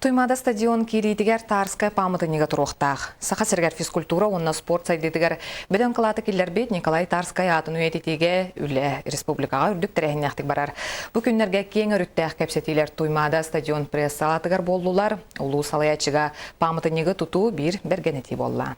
Туймада стадион киритигер Тарская памятынига туруктах. Саха сергер физкультура, онна спорт сайдетигер беден кылаты киллербет Николай Тарская атын уетитиге үле республикага үрдүк терехиняхтик барар. Бу күннерге кең өрүттәх кепсетилер Туймада стадион пресс-салатыгар болдулар. Улуу салаячыга памятынига тутуу бир бергенети болла.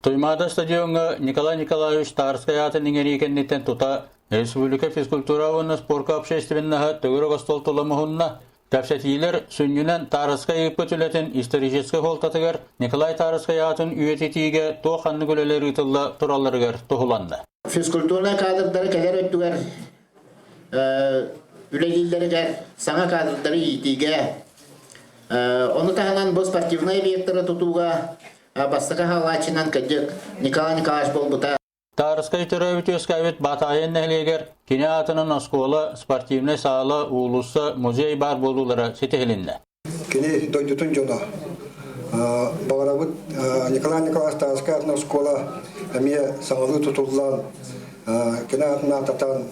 Туймада стадионга Николай Николаевич Тарская атын ингерикеннитен тута республика физкультура онна спорка общественного төгөрөк остол толамыгынна Кәпсетилер сүннүнен Тарская иппөтүлетін исторический холтатыгар Николай Тарская атын үйететиге тоқанны көлелер ұтылла тураларыгар тоғыланды. Физкультура кадрдары кәлер өттігер, үлегілдерігер, саңа кадрдары етиге. Оны тағынан бұл спортивный объекттары тұтуға бастықы халачынан кәдік Николай Николаевич болбыта. Тарская төрөбүт өскәбет батайын нәхлегер кине атының оскола спортивный сала улусы музей бар болулары сетехилинде. Кине дойдутун жона. Багарабыт Николай Николаевич Тарская атының оскола әмие саңалы тұтылған кине атына татан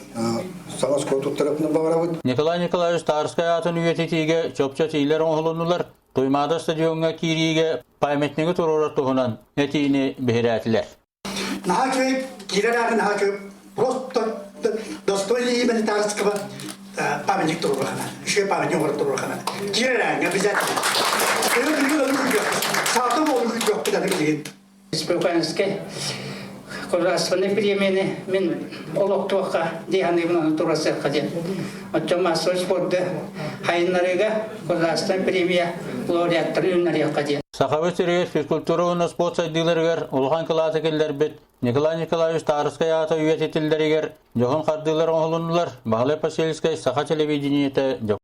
саңа скол тұттырыпны багарабыт. Николай Николаевич Тарская атын үйететиге чопча тийлер оңғылынулар Туймада стадионга кириге памятниги турурар туһунан этини бехирәтилер. Нахачу кирарагы нахачу просто достойный имени Тарского памятник турурахана. Еще памятник турурахана. Кирарагы обязательно. Это не надо никак. Сатом он никак куда не Республиканский государственные премии мен олоктуакка диханымын турасы каден. Отчо массовый спорты хайнарыга государственная премия лауреаттары үннария каден. Сахабы сиргес физкультура оны спорт сайдыларыгар улхан кылаты келлер бит Николай Николаевич Тарская аты үйететилдеригер жохон кардылар оңолунулар Бағлай Пасельскай Саха телевидениеті